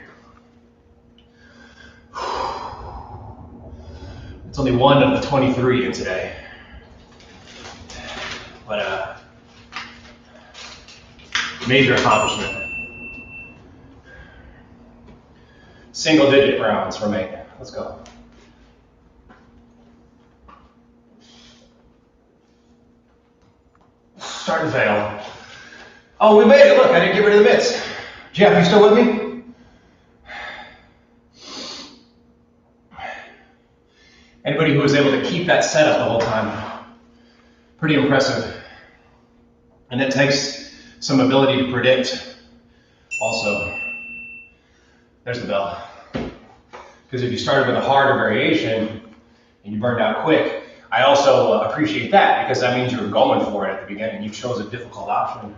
It's only one of the 23 in today. But major accomplishment. Single digit rounds remain. Let's go. Starting to fail. Oh, we made it. Look, I didn't get rid of the mitts. Jeff, you still with me? Anybody who was able to keep that setup the whole time, pretty impressive. And it takes some ability to predict also. There's the bell. Because if you started with a harder variation and you burned out quick, I also appreciate that because that means you were going for it at the beginning. You chose a difficult option.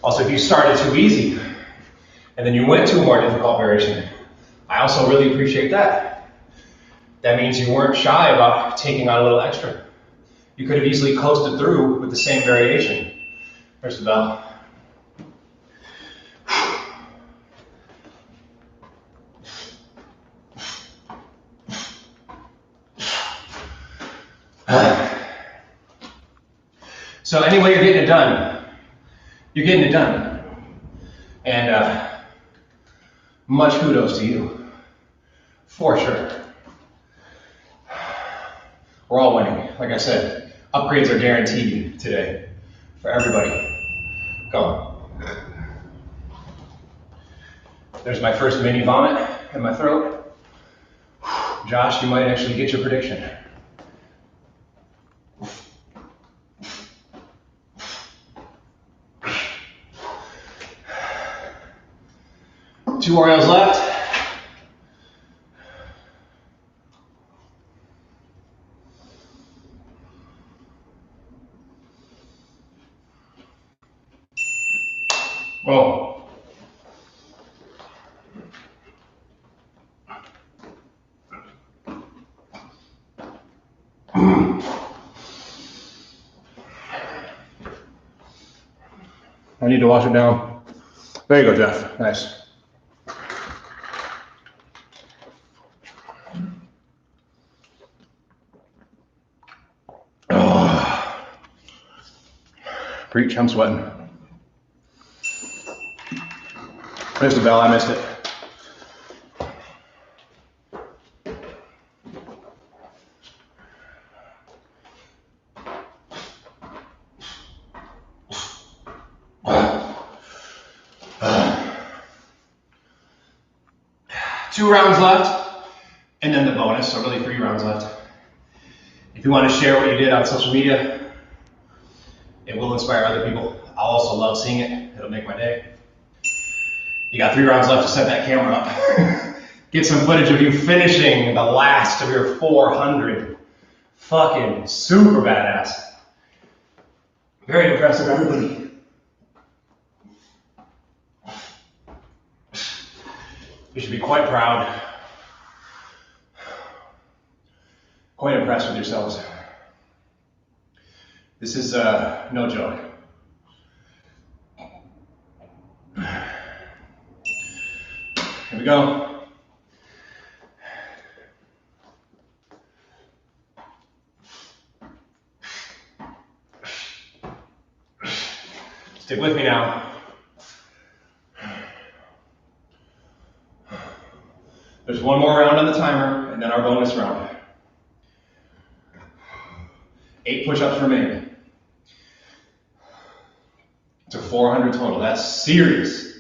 Also, if you started too easy and then you went to a more difficult variation, I also really appreciate that. That means you weren't shy about taking on a little extra. You could have easily coasted through with the same variation. There's the bell. So anyway, you're getting it done. You're getting it done. And much kudos to you, for sure. We're all winning. Like I said, upgrades are guaranteed today for everybody. Go. There's my first mini vomit in my throat. Josh, you might actually get your prediction. Two Oreos left. Whoa. I need to wash it down. There you go, Jeff. Nice. Preach, I'm sweating. There's the bell, I missed it. Two rounds left, and then the bonus, so really 3 rounds left. If you want to share what you did on social media, it will inspire other people. I'll also love seeing it. It'll make my day. You got 3 rounds left to set that camera up. Get some footage of you finishing the last of your 400. Fucking super badass. Very impressive, everybody. You should be quite proud. Quite impressed with yourselves. This is no joke. Here we go. Stick with me now. There's one more round on the timer, and then our bonus round. 8 push-ups remain. To 400 total. That's serious.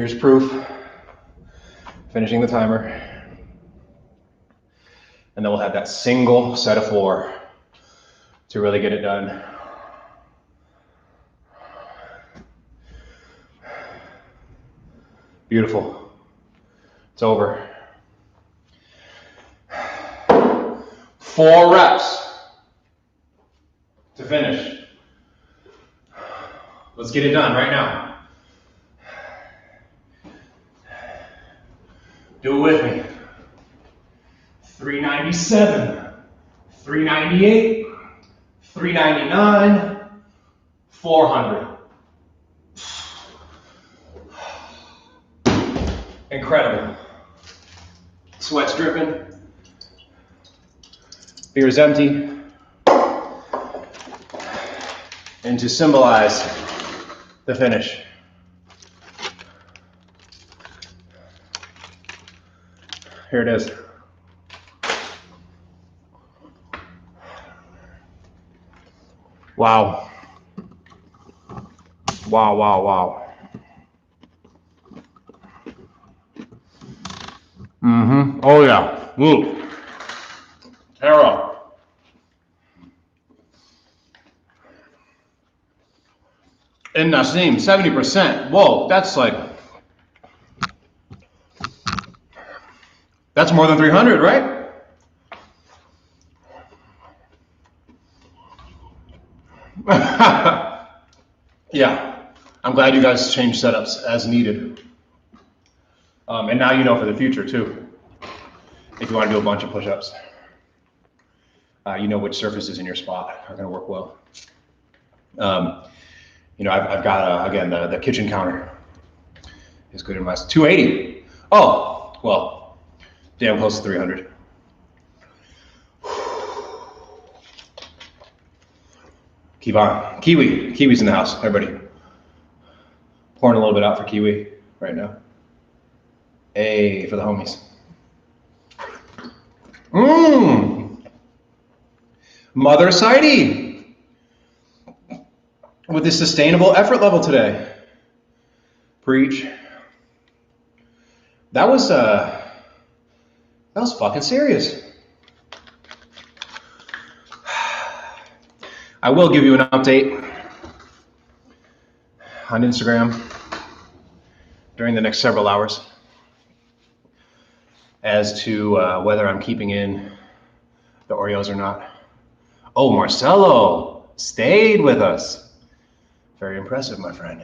Here's proof. Finishing the timer. And then we'll have that single set of 4 to really get it done. Beautiful. It's over. 4 reps to finish. Let's get it done right now. Do it with me. 397, 398, 399, 400. Incredible. Sweat's dripping. Beer's empty. And to symbolize the finish, here it is. Wow. Wow, wow, wow. Oh yeah. Woo. Arrow. And Nasim, 70%. Whoa, that's more than 300, right? Yeah, I'm glad you guys changed setups as needed. And now you know for the future too, if you want to do a bunch of push-ups. You know which surfaces in your spot are going to work well. You know, I've got, again, the kitchen counter is good in my 280. Oh, well, damn close to 300. Keep on. Kiwi's in the house, everybody. Pouring a little bit out for Kiwi right now. Hey, for the homies. Mother Seide with the sustainable effort level today. Preach. That was fucking serious. I will give you an update on Instagram during the next several hours as to whether I'm keeping in the Oreos or not. Oh, Marcelo stayed with us. Very impressive, my friend.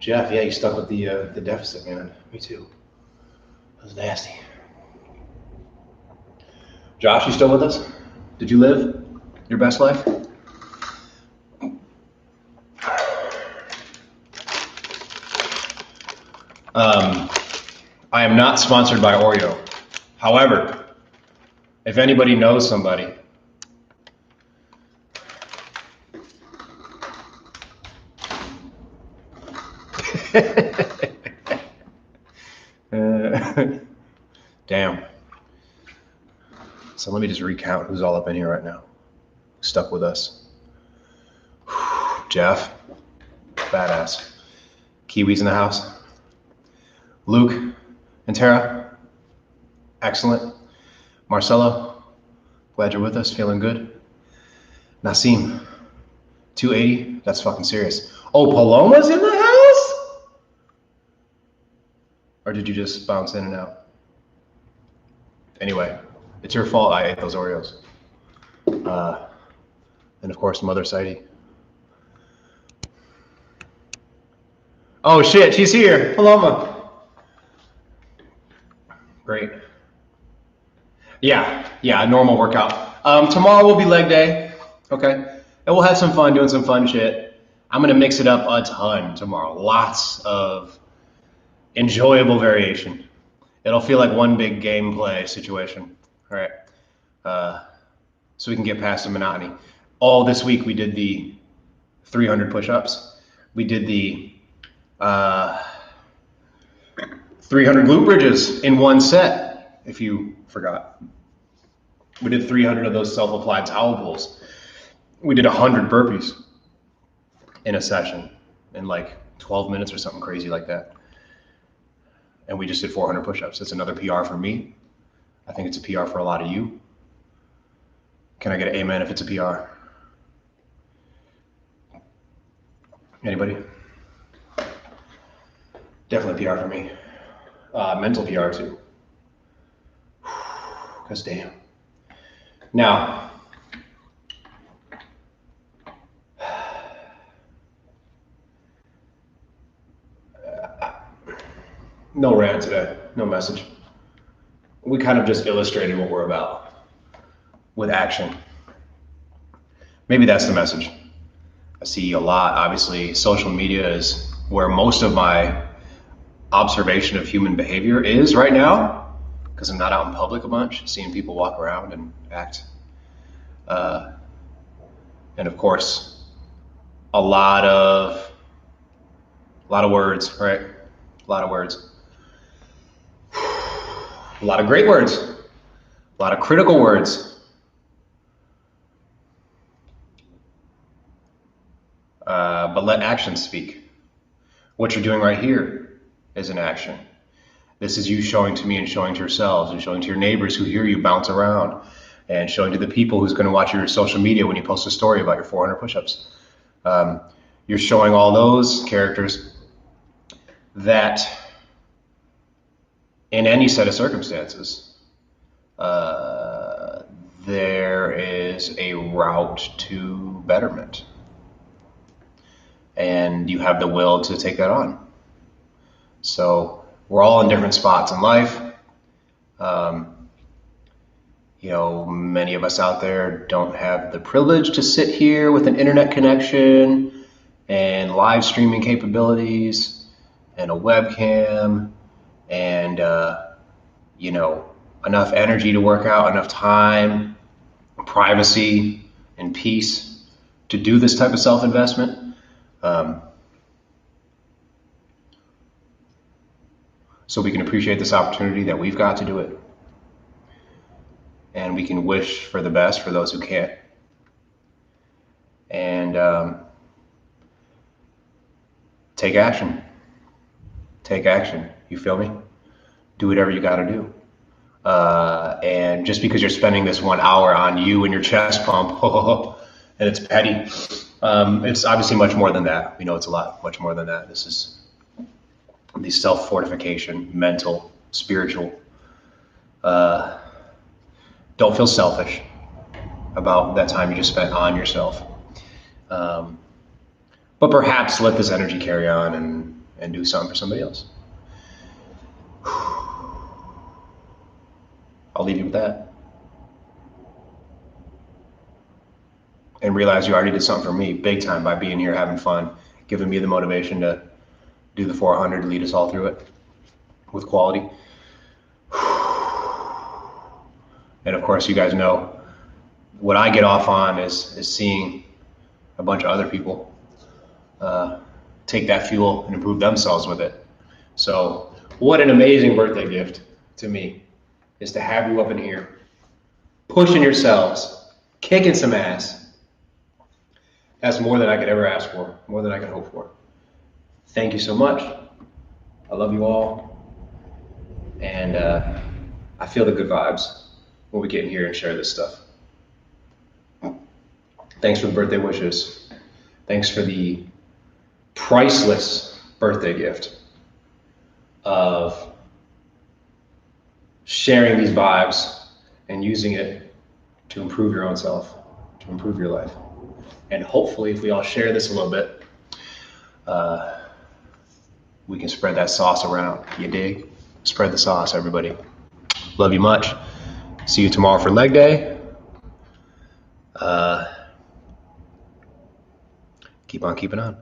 Jeff, yeah, you stuck with the deficit, man. Me too. That was nasty. Josh, you still with us? Did you live your best life? I am not sponsored by Oreo. However, if anybody knows somebody damn. So let me just recount who's all up in here right now. Stuck with us. Jeff, badass. Kiwi's in the house. Luke and Tara, excellent. Marcelo, glad you're with us, feeling good. Nasim, 280, that's fucking serious. Oh, Paloma's in the house? Or did you just bounce in and out? Anyway, it's your fault I ate those Oreos. And of course, Mother Seide. Oh shit, she's here, Paloma. Great. Yeah, normal workout. Tomorrow will be leg day, okay? And we'll have some fun doing some fun shit. I'm gonna mix it up a ton tomorrow. Lots of enjoyable variation. It'll feel like one big gameplay situation, all right? So we can get past the monotony. All this week we did the 300 push-ups. We did the 300 glute bridges in one set, if you forgot. We did 300 of those self-applied towel pulls. We did 100 burpees in a session. in like 12 minutes or something crazy like that. And we just did 400 push-ups. It's another PR for me. I think it's a PR for a lot of you. Can I get an amen if it's a PR? Anybody? Definitely PR for me. Mental PR too. Because damn. Now, no rant today, no message. We kind of just illustrated what we're about with action. Maybe that's the message. I see a lot, obviously, social media is where most of my observation of human behavior is right now, because I'm not out in public a bunch, seeing people walk around and act. And of course, a lot of words, right? A lot of words. A lot of great words. A lot of critical words. But let actions speak. What you're doing right here is an action. This is you showing to me and showing to yourselves and showing to your neighbors who hear you bounce around and showing to the people who's going to watch your social media when you post a story about your 400 push-ups. You're showing all those characters that in any set of circumstances, there is a route to betterment. And you have the will to take that on. So we're all in different spots in life. Many of us out there don't have the privilege to sit here with an internet connection and live streaming capabilities and a webcam and, enough energy to work out, enough time, privacy, and peace to do this type of self-investment. So we can appreciate this opportunity that we've got to do it. And we can wish for the best for those who can't. And take action. Take action. You feel me? Do whatever you got to do. And just because you're spending this 1 hour on you and your chest pump, and it's petty, it's obviously much more than that. We know it's a lot, much more than that. This is the self-fortification, mental, spiritual. Don't feel selfish about that time you just spent on yourself. But perhaps let this energy carry on and do something for somebody else. I'll leave you with that. And realize you already did something for me big time by being here, having fun, giving me the motivation to do the 400, lead us all through it with quality. And of course, you guys know what I get off on is seeing a bunch of other people take that fuel and improve themselves with it. So what an amazing birthday gift to me is to have you up in here, pushing yourselves, kicking some ass. That's more than I could ever ask for, more than I could hope for. Thank you so much. I love you all. And I feel the good vibes when we get in here and share this stuff. Thanks for the birthday wishes. Thanks for the priceless birthday gift of sharing these vibes and using it to improve your own self, to improve your life. And hopefully, if we all share this a little bit, we can spread that sauce around. You dig? Spread the sauce, everybody. Love you much. See you tomorrow for leg day. Keep on keeping on.